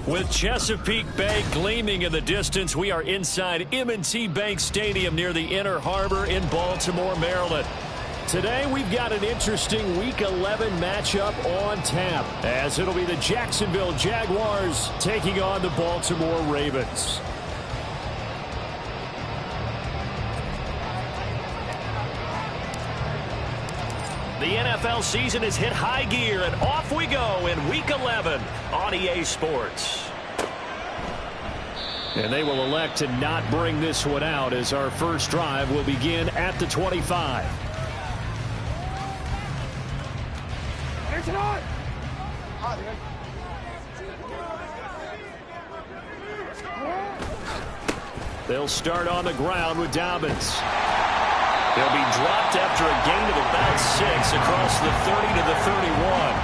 With Chesapeake Bay gleaming in the distance, we are inside M&T Bank Stadium near the Inner Harbor in Baltimore, Maryland. Today, we've got an interesting Week 11 matchup on tap, as it'll be the Jacksonville Jaguars taking on the Baltimore Ravens. The NFL season has hit high gear, and off we go in Week 11 on EA Sports. And they will elect to not bring this one out, as our first drive will begin at the 25. They'll start on the ground with Dobbins. They'll be dropped after a gain of about 6 across the 30 to the 31.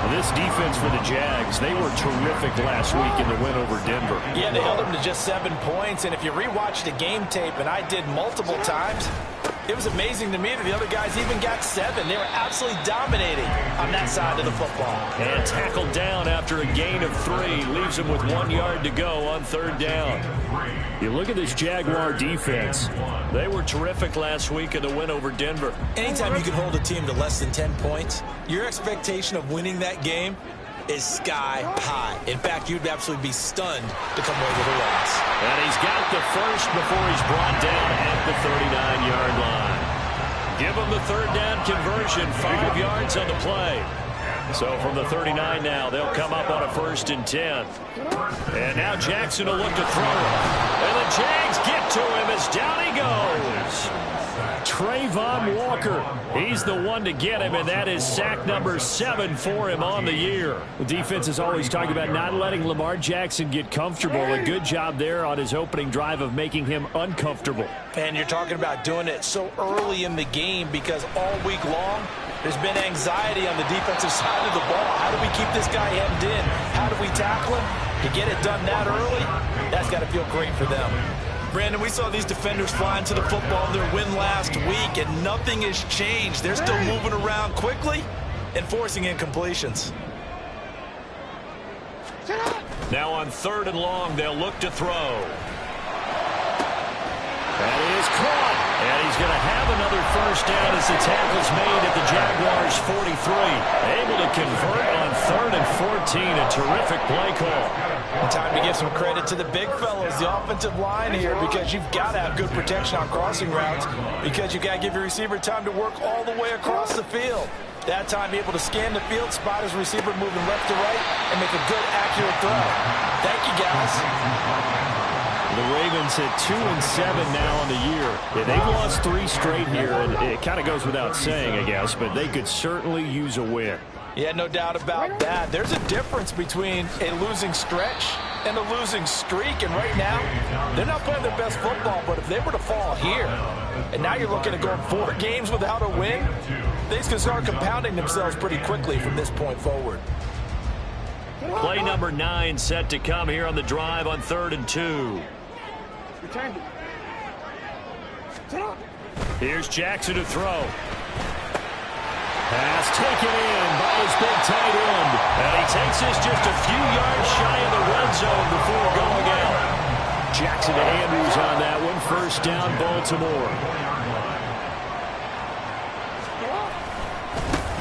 This defense for the Jags, they were terrific last week in the win over Denver. Yeah, they held them to just 7 points. And if you rewatch the game tape, and I did multiple times, it was amazing to me that the other guys even got 7. They were absolutely dominating on that side of the football. And tackled down after a gain of 3. Leaves them with 1 yard to go on 3rd down. You look at this Jaguar defense. They were terrific last week in the win over Denver. Anytime you can hold a team to less than 10 points, your expectation of winning that game is sky high. In fact, you'd absolutely be stunned to come away with a loss. And he's got the first before he's brought down at the 39-yard line. Give him the 3rd down conversion, 5 yards on the play. So from the 39 now, they'll come up on a 1st and 10. And now Jackson will look to throw it. And the Jags get to him as down he goes. Trayvon Walker, he's the one to get him, and that is sack number 7 for him on the year. The defense is always talking about not letting Lamar Jackson get comfortable. A good job there on his opening drive of making him uncomfortable. And you're talking about doing it so early in the game, because all week long, there's been anxiety on the defensive side of the ball. How do we keep this guy hemmed in? How do we tackle him? To get it done that early, that's got to feel great for them. Brandon, we saw these defenders flying to the football in their win last week, and nothing has changed. They're still moving around quickly and forcing incompletions. Now on 3rd and long, they'll look to throw. That is caught. And he's going to have another 1st down as the tackle's made at the Jaguars' 43. Able to convert on 3rd and 14. A terrific play call. And time to give some credit to the big fellows, the offensive line here, because you've got to have good protection on crossing routes, because you've got to give your receiver time to work all the way across the field. That time, be able to scan the field, spot his receiver moving left to right, and make a good, accurate throw. Thank you, guys. The Ravens at 2-7 now on the year. Yeah, they've lost 3 straight here, and it kind of goes without saying, I guess, but they could certainly use a win. Yeah, no doubt about that. There's a difference between a losing stretch and a losing streak, and right now, they're not playing their best football, but if they were to fall here, and now you're looking at going 4 games without a win, things can start compounding themselves pretty quickly from this point forward. Play number 9 set to come here on the drive on 3rd and 2. Here's Jackson to throw. Pass taken in by his big tight end. And he takes this just a few yards shy of the red zone before going out. Jackson to Andrews on that one. 1st down, Baltimore.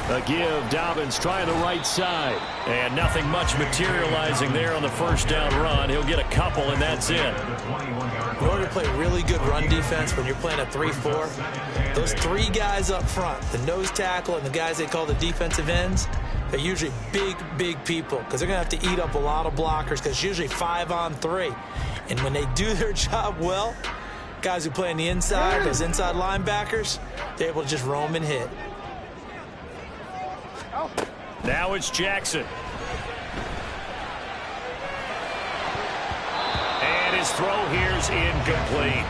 A give, Dobbins trying the right side. And nothing much materializing there on the 1st down run. He'll get a couple, and that's it. In order to play really good run defense when you're playing a 3-4, those 3 guys up front, the nose tackle and the guys they call the defensive ends, they're usually big, big people, because they're going to have to eat up a lot of blockers, because it's usually 5-on-3. And when they do their job well, guys who play on the inside, those inside linebackers, they're able to just roam and hit. Now it's Jackson. And his throw here's incomplete.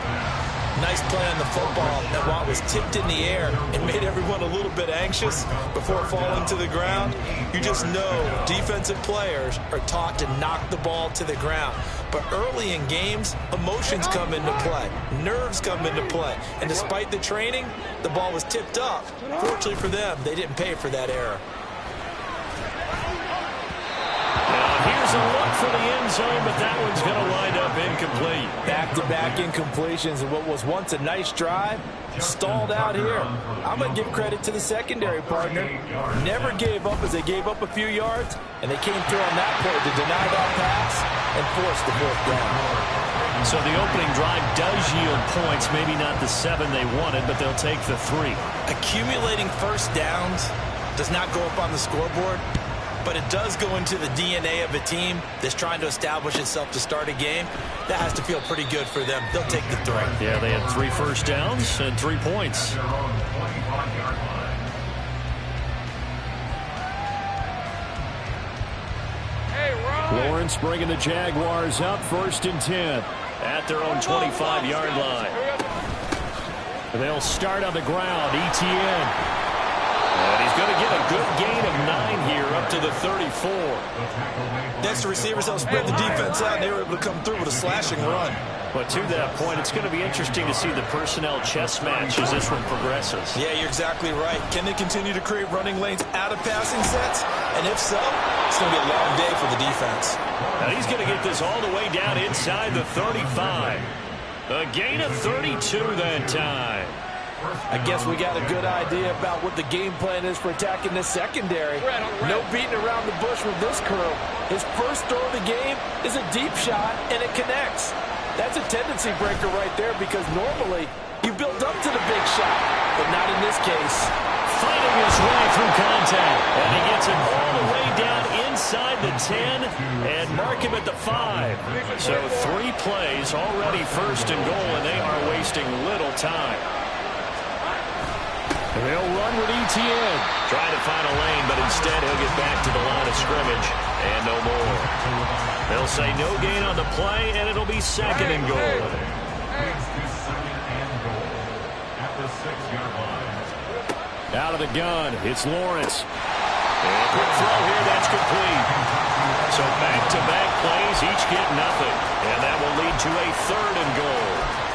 Nice play on the football, and while it was tipped in the air and made everyone a little bit anxious before falling to the ground, you just know defensive players are taught to knock the ball to the ground. But early in games, emotions come into play, nerves come into play, and despite the training, the ball was tipped up. Fortunately for them, they didn't pay for that error. Now here's There's a look for the end zone, but that one's going to wind up incomplete. Back-to-back incompletions and what was once a nice drive stalled out here. I'm going to give credit to the secondary partner. Never gave up as they gave up a few yards, and they came through on that play to deny that pass and force the fourth down. So the opening drive does yield points, maybe not the 7 they wanted, but they'll take the 3. Accumulating first downs does not go up on the scoreboard, but it does go into the DNA of a team that's trying to establish itself to start a game. That has to feel pretty good for them. They'll take the 3. Yeah, they had 3 first downs and 3 points. Lawrence bringing the Jaguars up 1st and 10 at their own 25-yard line. They'll start on the ground. Etienne. And he's going to get a good gain of 9 here up to the 34. Next, the receivers help spread the defense out, and they were able to come through with a slashing run. But to that point, it's going to be interesting to see the personnel chess match as this one progresses. Yeah, you're exactly right. Can they continue to create running lanes out of passing sets? And if so, it's going to be a long day for the defense. Now he's going to get this all the way down inside the 35. A gain of 32 that time. I guess we got a good idea about what the game plan is for attacking this secondary. No beating around the bush with this crew. His first throw of the game is a deep shot, and it connects. That's a tendency breaker right there because normally you build up to the big shot, but not in this case. Fighting his way through contact, and he gets it all the way down inside the 10 and mark him at the 5. So 3 plays already 1st and goal, and they are wasting little time. They'll run with Etienne. Trying to find a lane, but instead he'll get back to the line of scrimmage and no more. They'll say no gain on the play, and it'll be 2nd and goal. Out of the gun, it's Lawrence. And quick throw here, that's complete. So back-to-back plays, each get nothing. And that will lead to a 3rd and goal.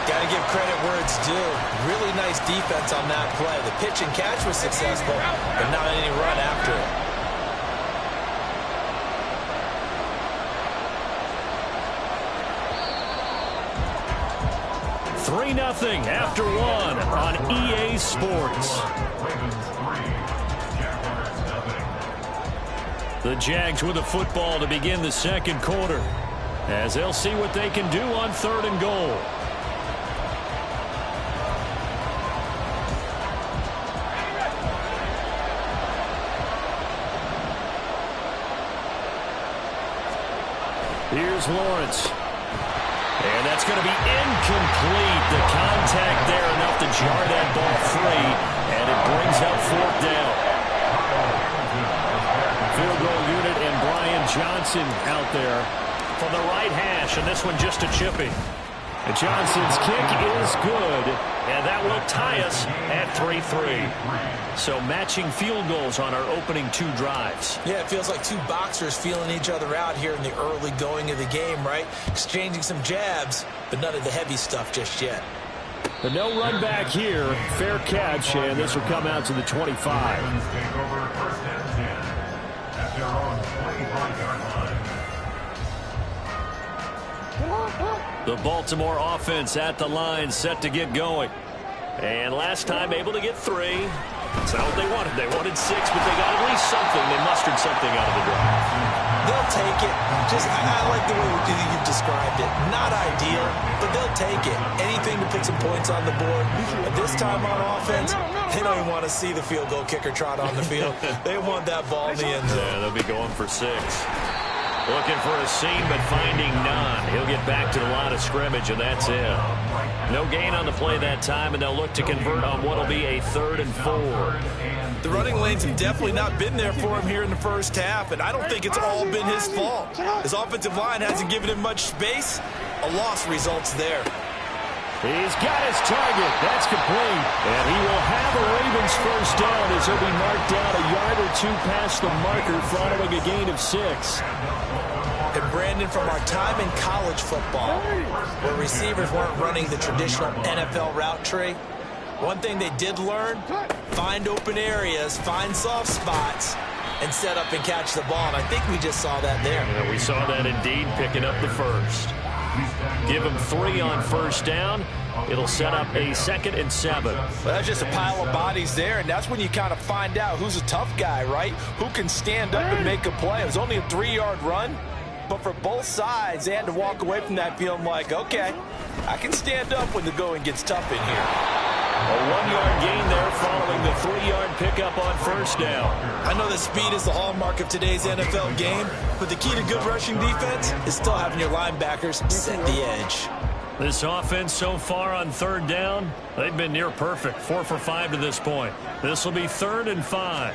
Got to give credit where it's due. Really nice defense on that play. The pitch and catch was successful, but not any run after it. 3-0 after 1 on EA Sports. The Jags with the football to begin the 2nd quarter, as they'll see what they can do on 3rd and goal. Here's Lawrence. And that's going to be incomplete. The contact there enough to jar that ball free, and it brings up 4th down. Field goal unit and Brian Johnson out there from the right hash, and this one just a chipping. And Johnson's kick is good, and that will tie us at 3-3. So matching field goals on our opening 2 drives. Yeah, it feels like 2 boxers feeling each other out here in the early going of the game, right? Exchanging some jabs, but none of the heavy stuff just yet. But no run back here. Fair catch, and this will come out to the 25. The Baltimore offense at the line, set to get going. And last time able to get 3. It's not what they wanted. They wanted 6, but they got at least something. They mustered something out of the drive. They'll take it. I like the way you've described it. Not ideal, but they'll take it. Anything to put some points on the board. But this time on offense, they don't even want to see the field goal kicker trot on the field. They want that ball in the end zone. Yeah, they'll be going for 6. Looking for a seam, but finding none. He'll get back to the line of scrimmage, and that's it. No gain on the play that time, and they'll look to convert on what will be a 3rd and 4. The running lanes have definitely not been there for him here in the first half, and I don't think it's all been his fault. His offensive line hasn't given him much space. A loss results there. He's got his target. That's complete. And he will have a Ravens first down as he'll be marked down a yard or 2 past the marker following a gain of 6. And Brandon, from our time in college football, where receivers weren't running the traditional NFL route tree, one thing they did learn, find open areas, find soft spots, and set up and catch the ball. And I think we just saw that there. Yeah, we saw that indeed, picking up the first. Give him 3 on first down. It'll set up a 2nd and 7. Well, that's just a pile of bodies there, and that's when you kind of find out who's a tough guy, right? Who can stand up and make a play. It was only a 3-yard run, but for both sides, they had to walk away from that feeling like, okay, I can stand up when the going gets tough in here. A 1-yard gain there following the 3-yard pickup on first down. I know that speed is the hallmark of today's NFL game, but the key to good rushing defense is still having your linebackers set the edge. This offense so far on 3rd down, they've been near perfect. 4 for 5 to this point. This will be 3rd and 5.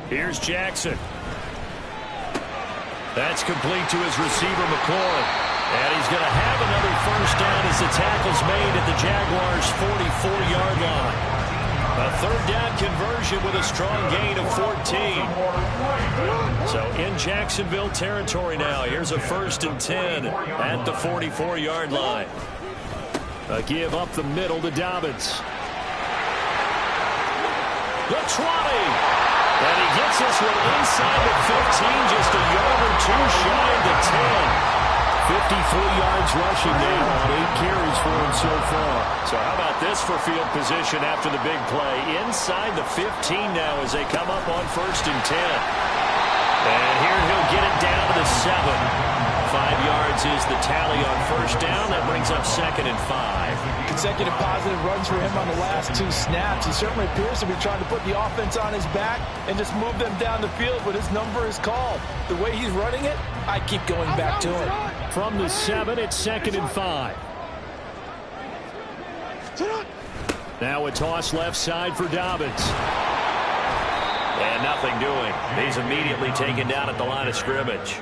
Here's Jackson. That's complete to his receiver, McCoy. And he's going to have another first down as the tackle's made at the Jaguars' 44-yard line. A 3rd down conversion with a strong gain of 14. So in Jacksonville territory now. Here's a 1st and 10 at the 44-yard line. A give up the middle to Dobbins. The 20. And he gets this one inside the 15, just a yard or 2 shy of the 10. 53 yards rushing now on 8 carries for him so far. So how about this for field position after the big play? Inside the 15 now as they come up on 1st and 10. And here he'll get it down to the 7. 5 yards is the tally on first down. That brings up 2nd and 5. Consecutive positive runs for him on the last 2 snaps. He certainly appears to be trying to put the offense on his back and just move them down the field, but his number is called. The way he's running it, I keep going back to him. From the 7, it's 2nd and 5. Now a toss left side for Dobbins. And nothing doing. He's immediately taken down at the line of scrimmage.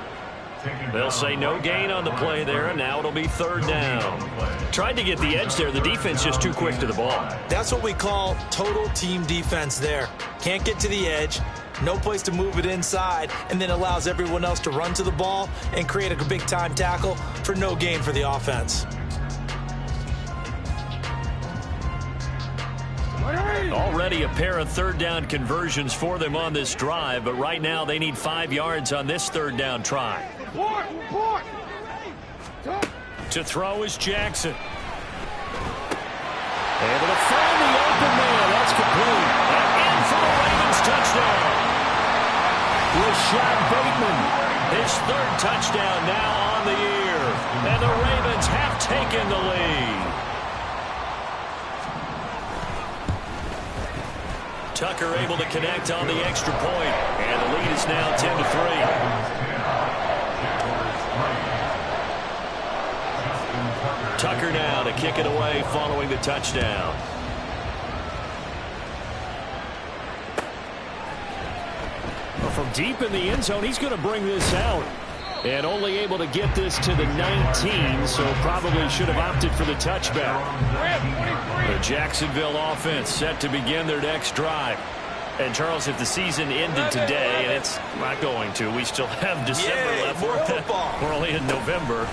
They'll say no gain on the play there, and now it'll be 3rd down. Tried to get the edge there. The defense just too quick to the ball. That's what we call total team defense there. Can't get to the edge, no place to move it inside, and then allows everyone else to run to the ball and create a big-time tackle for no gain for the offense. Already a pair of 3rd down conversions for them on this drive, but right now they need 5 yards on this 3rd down try. To throw is Jackson. Able to find the open man. That's complete. And in for the Ravens touchdown. Rashad Bateman, his 3rd touchdown now on the year. And the Ravens have taken the lead. Tucker able to connect on the extra point, and the lead is now 10-3. Tucker now to kick it away following the touchdown. Well, from deep in the end zone, he's going to bring this out. And only able to get this to the 19, so probably should have opted for the touchback. The Jacksonville offense set to begin their next drive. And, Charles, if the season ended today, and it's not going to, we still have December left. We're only in November.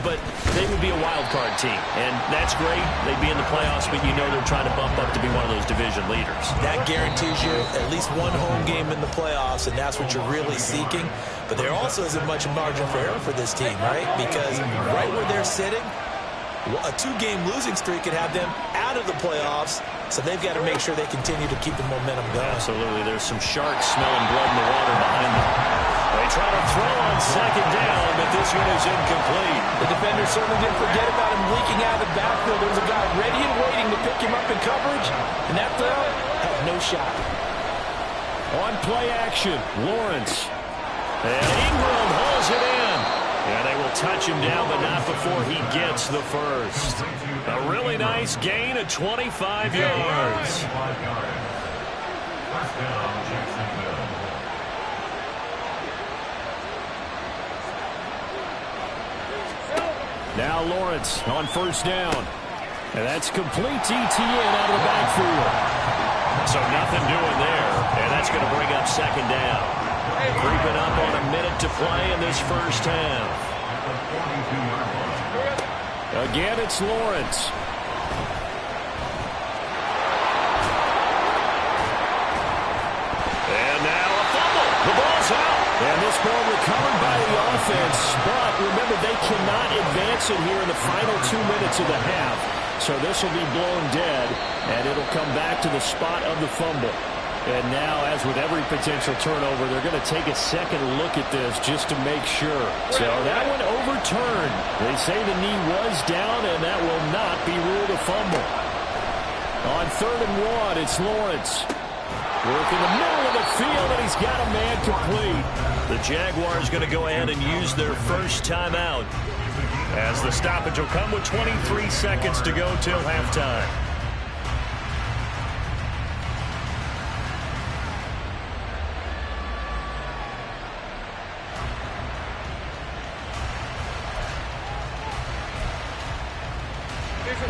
But they would be a wild card team. And that's great. They'd be in the playoffs, but you know they're trying to bump up to be one of those division leaders. That guarantees you at least one home game in the playoffs, and that's what you're really seeking. But there also isn't much margin for error for this team, right? Because right where they're sitting, a 2-game losing streak could have them out of the playoffs, so they've got to make sure they continue to keep the momentum going. Absolutely. There's some sharks smelling blood in the water behind them. They try to throw on 2nd down, but this one is incomplete. The defender certainly didn't forget about him leaking out of the backfield. There was a guy ready and waiting to pick him up in coverage, and that throw had no shot. On play action, Lawrence. And Ingram hauls it in. And they will touch him down, but not before he gets the first. A really nice gain of 25 yards. Now Lawrence on 1st down. And that's complete ETN out of the backfield. So nothing doing there. And that's going to bring up 2nd down. Creeping up on a minute to play in this first half. Again, it's Lawrence. And now a fumble. The ball's is out. And this ball recovered by the offense. But remember, they cannot advance it here in the final 2 minutes of the half. So this will be blown dead, and it'll come back to the spot of the fumble. And now, as with every potential turnover, they're going to take a second look at this just to make sure. So that one overturned. They say the knee was down, and that will not be ruled a fumble. On 3rd and 1, it's Lawrence. Work in the middle of the field, and he's got a man complete. The Jaguars going to go ahead and use their first timeout, as the stoppage will come with 23 seconds to go till halftime.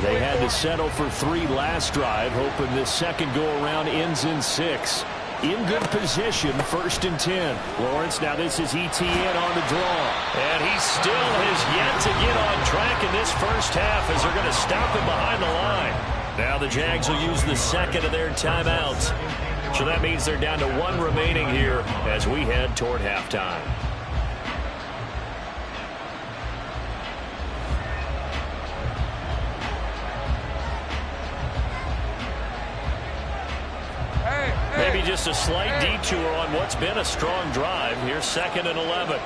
They had to settle for 3 last drive, hoping this second go-around ends in 6. In good position, 1st and 10. Lawrence, now this is ETN on the draw. And he still has yet to get on track in this first half, as they're going to stop him behind the line. Now the Jags will use the second of their timeouts. So that means they're down to 1 remaining here as we head toward halftime. Maybe just a slight detour on what's been a strong drive. Here's 2nd and 11.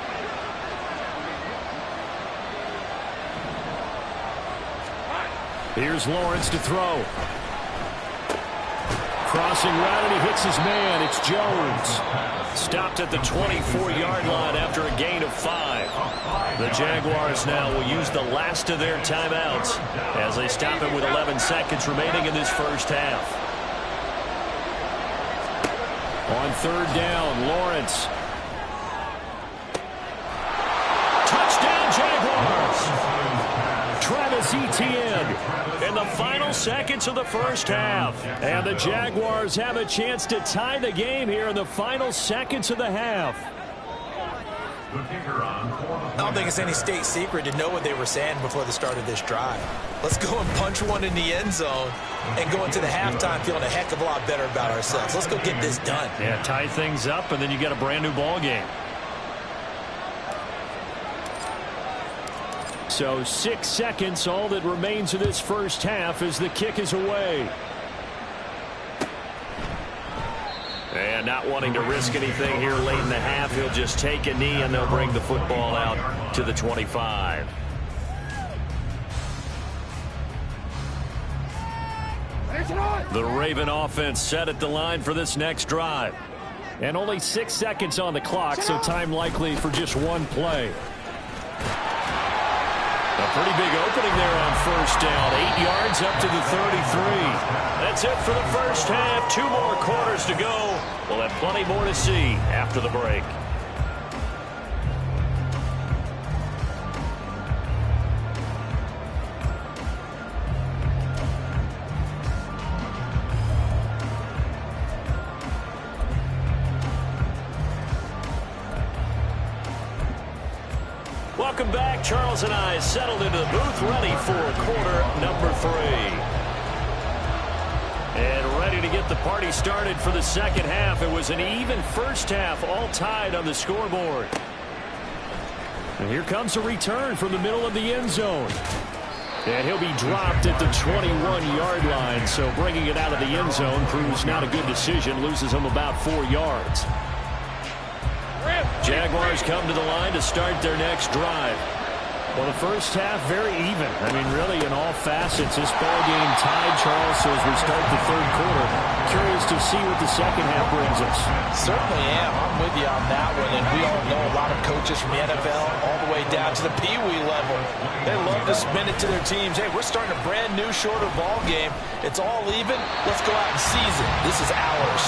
Here's Lawrence to throw. Crossing route, and he hits his man. It's Jones. Stopped at the 24-yard line after a gain of 5. The Jaguars now will use the last of their timeouts as they stop it with 11 seconds remaining in this first half. On 3rd down, Lawrence. Touchdown, Jaguars! Travis Etienne in the final seconds of the first half. And the Jaguars have a chance to tie the game here in the final seconds of the half. I don't think it's any state secret to know what they were saying before the start of this drive. Let's go and punch one in the end zone and go into the halftime feeling a heck of a lot better about ourselves. Let's go get this done. Yeah, tie things up, and then you get a brand new ball game. So 6 seconds, all that remains of this first half as the kick is away. And not wanting to risk anything here late in the half, he'll just take a knee, and they'll bring the football out to the 25. The Raven offense set at the line for this next drive. And only 6 seconds on the clock, so time likely for just one play. A pretty big opening there on 1st down. 8 yards up to the 33. That's it for the first half. 2 more quarters to go. We'll have plenty more to see after the break. Welcome back. Charles and I settled into the booth, ready for quarter number 3. And ready to get the party started for the second half. It was an even first half, all tied on the scoreboard. And here comes a return from the middle of the end zone. And he'll be dropped at the 21-yard line. So bringing it out of the end zone proves not a good decision. Loses him about 4 yards. Jaguars come to the line to start their next drive. Well, the first half, very even. I mean, really, in all facets, this ball game tied, Charles, so as we start the third quarter. Curious to see what the second half brings us. Certainly am. I'm with you on that one, and we all know a lot of coaches from the NFL all the way down to the Pee-wee level. They love to spin it to their teams. Hey, we're starting a brand new, shorter ball game. It's all even. Let's go out and seize it. This is ours.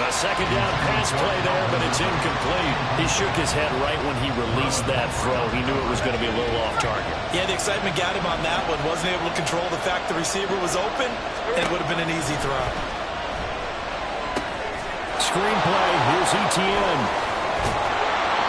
A second down pass play there, but it's incomplete. He shook his head right when he released that throw. He knew it was going to be a little off target. Yeah, the excitement got him on that one. Wasn't able to control the fact the receiver was open, and it would have been an easy throw. Screenplay. Here's ETN.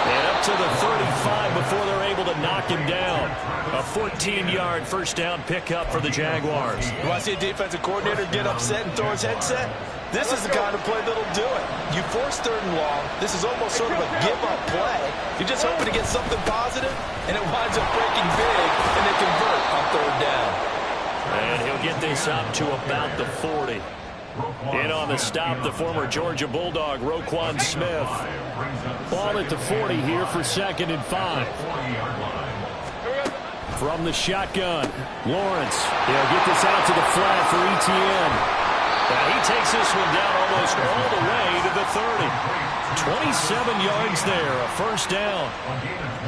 And up to the 35 before they're able able to knock him down. A 14-yard first down pickup for the Jaguars. You want to see a defensive coordinator get upset and throw his headset? This is the kind of play that'll do it. You force 3rd and long. This is almost sort of a give-up play. You're just hoping to get something positive, and it winds up breaking big, and they convert on 3rd down. And he'll get this up to about the 40. In on the stop, the former Georgia Bulldog, Roquan Smith. Ball at the 40 here for 2nd and 5. From the shotgun, Lawrence. He'll get this out to the flat for Etienne. And he takes this one down almost all the way to the 30. 27 yards there, a first down.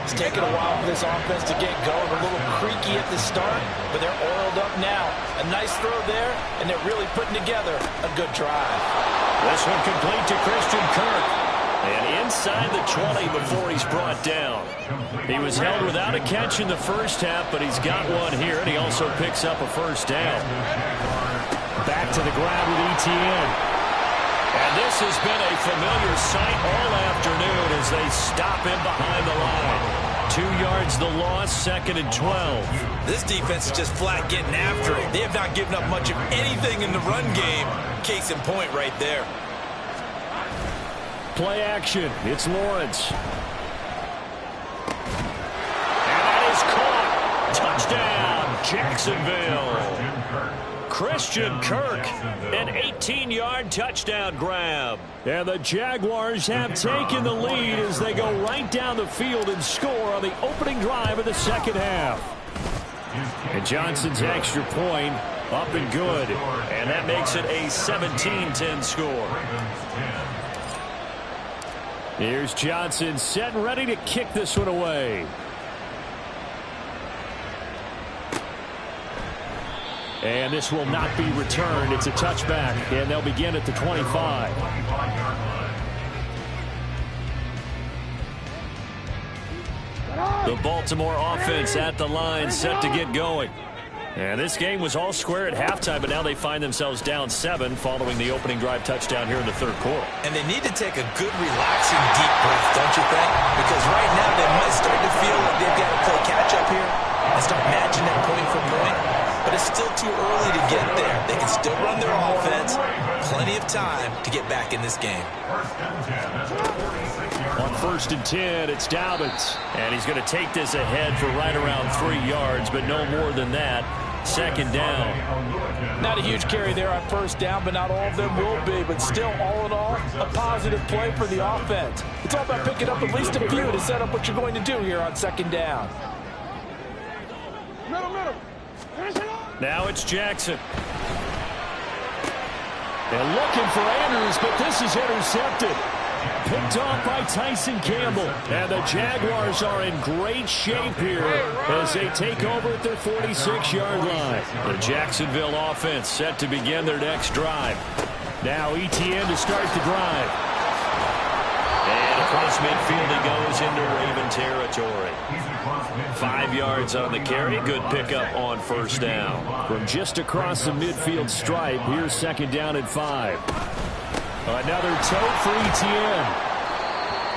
It's taken a while for this offense to get going. A little creaky at the start, but they're oiled up now. A nice throw there, and they're really putting together a good drive. This one complete to Christian Kirk. And inside the 20 before he's brought down. He was held without a catch in the first half, but he's got one here, and he also picks up a first down. Back to the ground with Etienne. And this has been a familiar sight all afternoon as they stop him behind the line. 2 yards the loss, 2nd and 12. This defense is just flat getting after it. They have not given up much of anything in the run game. Case in point right there. Play action. It's Lawrence. And that is caught. Touchdown, Jacksonville. Christian Kirk, an 18-yard touchdown grab. And the Jaguars have taken the lead as they go right down the field and score on the opening drive of the second half. And Johnson's extra point up and good. And that makes it a 17-10 score. Here's Johnson set and ready to kick this one away. And this will not be returned. It's a touchback, and they'll begin at the 25. The Baltimore offense at the line, set to get going. And this game was all square at halftime, but now they find themselves down 7 following the opening drive touchdown here in the 3rd quarter. And they need to take a good, relaxing, deep breath, don't you think? Because right now they might start to feel like they've got to play catch-up here and start matching that point for point. But it's still too early to get there. They can still run their offense. Plenty of time to get back in this game. On 1st and 10, it's Dobbins. And he's going to take this ahead for right around 3 yards, but no more than that. 2nd down. Not a huge carry there on 1st down, but not all of them will be. But still, all in all, a positive play for the offense. It's all about picking up at least a few to set up what you're going to do here on 2nd down. Now it's Jackson. And looking for Andrews, but this is intercepted. Picked off by Tyson Campbell. And the Jaguars are in great shape here as they take over at their 46-yard line. The Jacksonville offense set to begin their next drive. Now Etienne to start the drive. And across midfield he goes into Raven territory. 5 yards on the carry. Good pickup on 1st down. From just across the midfield stripe, here's 2nd down and 5. Another tote for Etienne.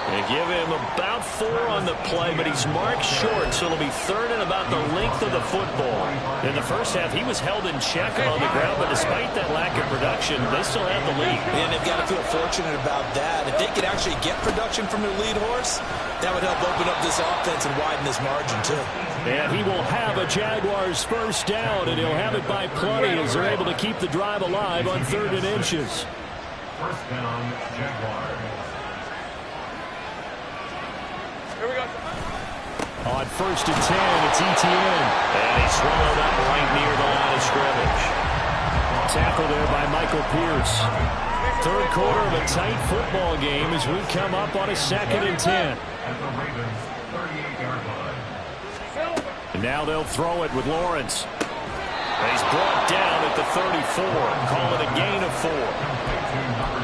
They give him about 4 on the play, but he's marked short, so it'll be 3rd and about the length of the football. In the first half, he was held in check on the ground, but despite that lack of production, they still have the lead. And they've got to feel fortunate about that. If they could actually get production from their lead horse, that would help open up this offense and widen this margin, too. And he will have a Jaguars 1st down, and he'll have it by plenty as they're able to keep the drive alive on 3rd and inches. 1st down, Jaguars. On 1st and 10, it's Etienne. And he's swallowed up right near the line of scrimmage. Tackle there by Michael Pierce. 3rd quarter of a tight football game as we come up on a 2nd and 10. And now they'll throw it with Lawrence. And he's brought down at the 34. Call it a gain of 4.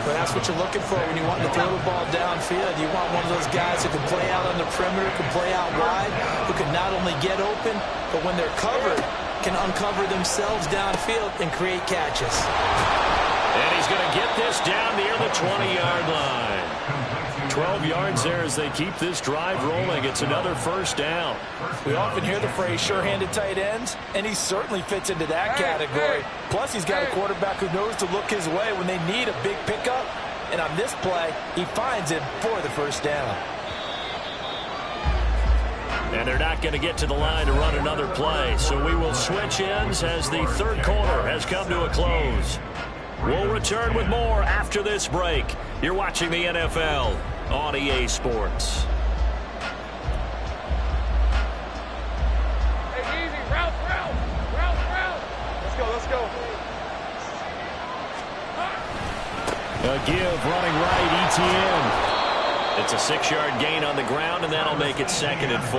But that's what you're looking for when you want to throw the ball downfield. You want one of those guys who can play out on the perimeter, can play out wide, who can not only get open, but when they're covered, can uncover themselves downfield and create catches. And he's going to get this down near the 20-yard line. 12 yards there as they keep this drive rolling. It's another first down. We often hear the phrase sure-handed tight ends, and he certainly fits into that category. Plus, he's got a quarterback who knows to look his way when they need a big pickup. And on this play, he finds him for the first down. And they're not going to get to the line to run another play. So we will switch ends as the third quarter has come to a close. We'll return with more after this break. You're watching the NFL on EA Sports. Hey, easy. Route. Let's go. A give running right, ETN. It's a 6-yard gain on the ground, and that'll make it 2nd and 4.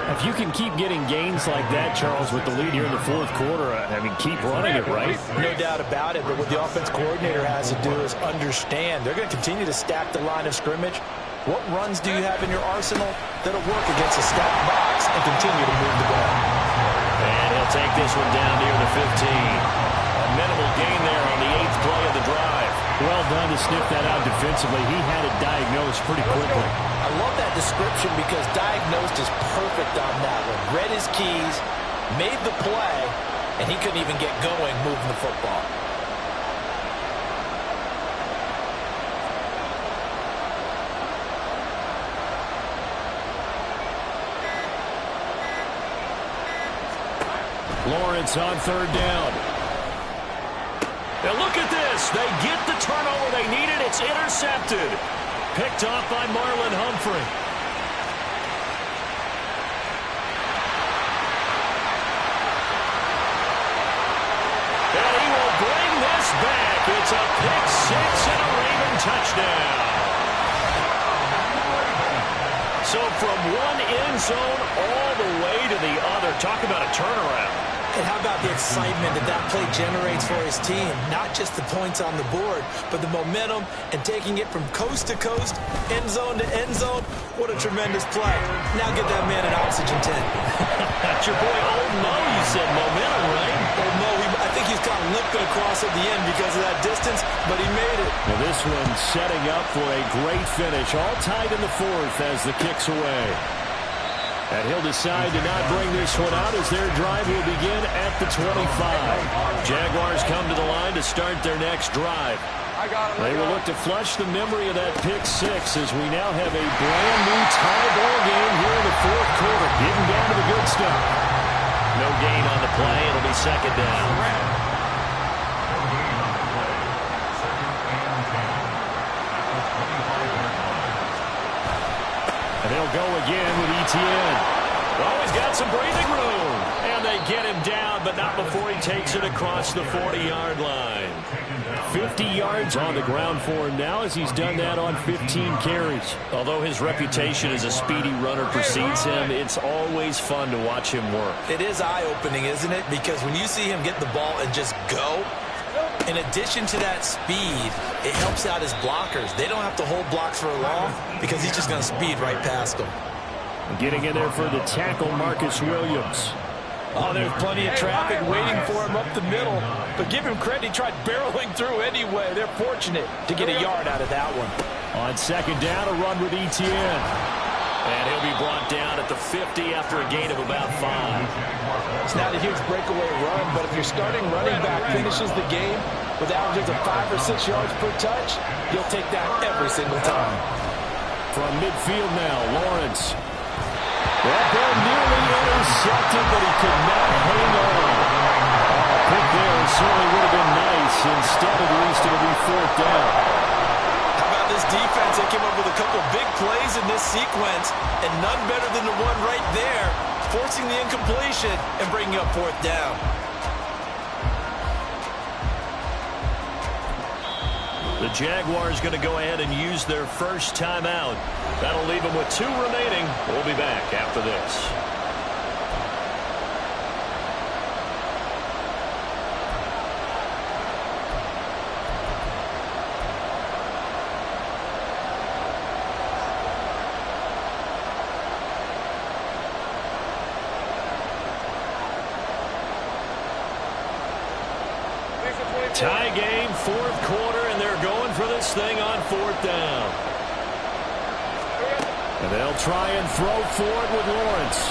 If you can keep getting gains like that, Charles, with the lead here in the fourth quarter, I mean, keep running it, right? No doubt about it, but what the offense coordinator has to do is understand. They're going to continue to stack the line of scrimmage. What runs do you have in your arsenal that'll work against a stacked box and continue to move the ball? And he'll take this one down near the 15. A minimal gain there on the 8th play of the drive. Well done to sniff that out defensively. He had it diagnosed pretty quickly. I love that description because diagnosed is perfect on that one. Read his keys, made the play, and he couldn't even get going moving the football. Lawrence on 3rd down. Now look at this. They get the turnover they needed. It's intercepted. Picked off by Marlon Humphrey. And he will bring this back. It's a pick 6 and a Raven touchdown. So from one end zone all the way to the other. Talk about a turnaround. And how about the excitement that play generates for his team? Not just the points on the board, but the momentum and taking it from coast to coast, end zone to end zone. What a tremendous play. Now get that man an oxygen tent. That's your boy Old Mo, you said. Momentum, right? Old Mo, I think he's kind of limping across at the end because of that distance, but he made it. Well, this one setting up for a great finish. All tied in the 4th as the kick's away. And he'll decide to not bring this one out as their drive will begin at the 25. Jaguars come to the line to start their next drive. They will look to flush the memory of that pick 6 as we now have a brand new tie ball game here in the 4th quarter. Getting down to the good stuff. No gain on the play. It'll be 2nd down. And they'll go again with ETN. Oh, he's got some breathing room. And they get him down, but not before he takes it across the 40-yard line. 50 yards on the ground for him now as he's done that on 15 carries. Although his reputation as a speedy runner precedes him, it's always fun to watch him work. It is eye-opening, isn't it? Because when you see him get the ball and just go, in addition to that speed, it helps out his blockers. They don't have to hold blocks for long because he's just going to speed right past them. Getting in there for the tackle, Marcus Williams. Oh, there's plenty of traffic waiting for him up the middle. But give him credit, he tried barreling through anyway. They're fortunate to get a yard out of that one. On 2nd down, a run with ETN. And he'll be brought down at the 50 after a gain of about 5. It's not a huge breakaway run, but if your starting running back finishes the game with averages of 5 or 6 yards per touch, you'll take that every single time. From midfield now, Lawrence. That ball nearly intercepted, but he could not hang on. Pick there certainly would have been nice. Instead, at least, it'll be 4th down. How about this defense? They came up with a couple big plays in this sequence, and none better than the one right there, forcing the incompletion and bringing up 4th down. The Jaguars going to go ahead and use their first timeout. That'll leave them with 2 remaining. We'll be back after this. Tie game, 4th quarter, and they're going for this thing on 4th down. try and throw for it with Lawrence.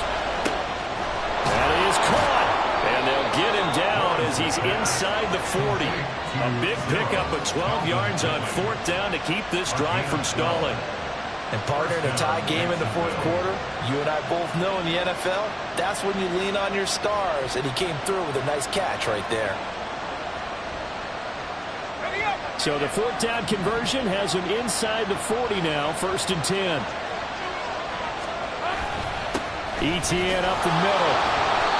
That is caught. And they'll get him down as he's inside the 40. A big pickup of 12 yards on 4th down to keep this drive from stalling. And partner, in a tie game in the 4th quarter, you and I both know in the NFL, that's when you lean on your stars. And he came through with a nice catch right there. So the 4th down conversion has him inside the 40 now, 1st and 10. ETN up the middle.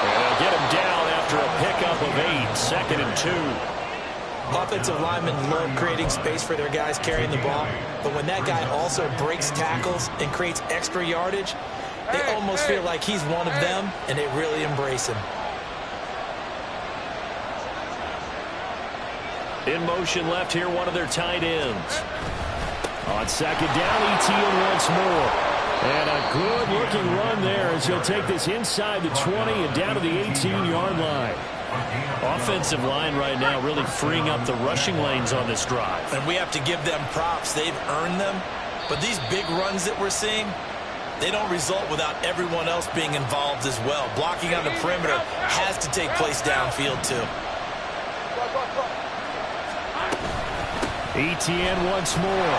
And they'll get him down after a pickup of 8, 2nd and 2. Offensive linemen love creating space for their guys carrying the ball, but when that guy also breaks tackles and creates extra yardage, they almost feel like he's one of them, and they really embrace him. In motion left here, one of their tight ends. On 2nd down, ETN once more. And a good-looking run there as he'll take this inside the 20 and down to the 18-yard line. Offensive line right now really freeing up the rushing lanes on this drive. And we have to give them props. They've earned them. But these big runs that we're seeing, they don't result without everyone else being involved as well. Blocking on the perimeter has to take place downfield too. ETN once more.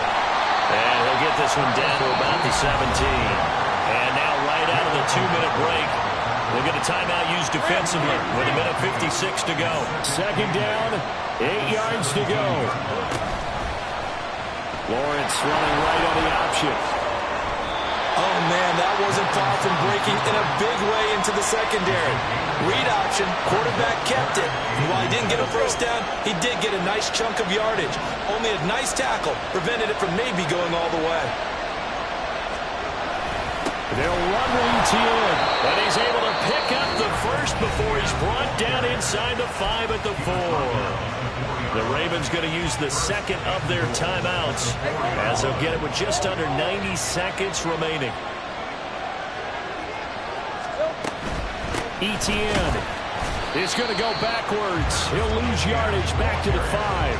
And he'll get this one down to about the 17. And now right out of the 2-minute break, we'll get a timeout used defensively with 1:56 to go. 2nd down, 8 yards to go. Lawrence running right on the option. Oh, man, that wasn't far from breaking in a big way into the secondary. Read option, quarterback kept it. And while he didn't get a 1st down, he did get a nice chunk of yardage. Only a nice tackle prevented it from maybe going all the way. They'll run with ETN. But he's able to pick up the 1st before he's brought down inside the 5 at the 4. The Ravens going to use the 2nd of their timeouts as they'll get it with just under 90 seconds remaining. ETN is going to go backwards. He'll lose yardage back to the 5.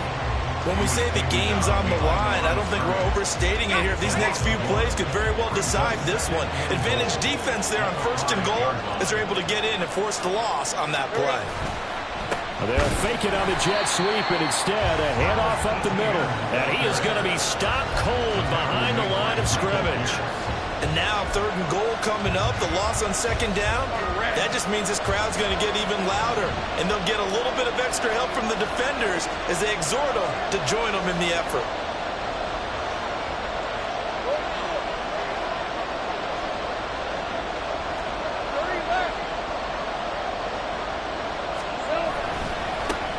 When we say the game's on the line, I don't think we're overstating it here. These next few plays could very well decide this one. Advantage defense there on 1st and goal as they're able to get in and force the loss on that play. They'll fake it on the jet sweep, and instead a handoff up the middle. And he is going to be stopped cold behind the line of scrimmage. And now 3rd and goal coming up, the loss on 2nd down. That just means this crowd's going to get even louder. And they'll get a little bit of extra help from the defenders as they exhort them to join them in the effort.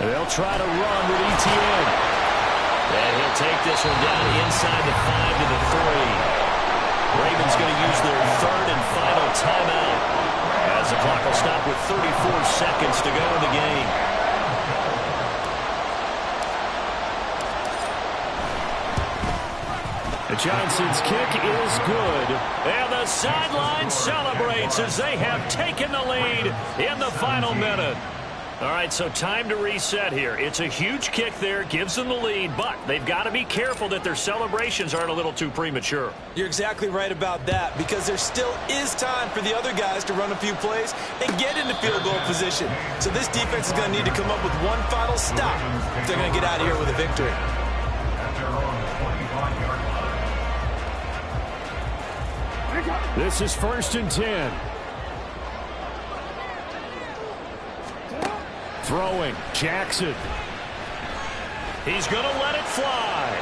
They'll try to run with ETN. And he'll take this one down inside the 5 to the 3. Ravens going to use their 3rd and final timeout as the clock will stop with 34 seconds to go in the game. The Johnson's kick is good. And the sideline celebrates as they have taken the lead in the final minute. All right, so time to reset here. It's a huge kick there, gives them the lead, but they've got to be careful that their celebrations aren't a little too premature. You're exactly right about that, because there still is time for the other guys to run a few plays and get into field goal position. So this defense is going to need to come up with one final stop if they're going to get out of here with a victory. This is 1st and 10. Throwing, Jackson. He's going to let it fly.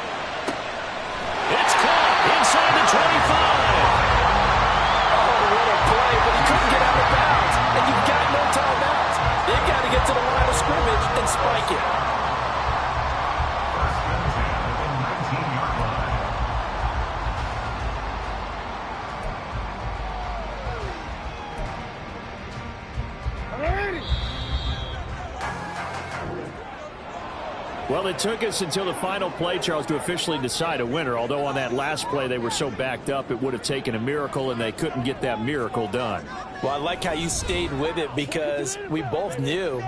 It's caught inside the 25. Oh, what a play, but he couldn't get out of bounds. And you've got no timeouts. They've got to get to the line of scrimmage and spike it. Well, it took us until the final play, Charles, to officially decide a winner, although on that last play they were so backed up it would have taken a miracle, and they couldn't get that miracle done. Well, I like how you stayed with it because we both knew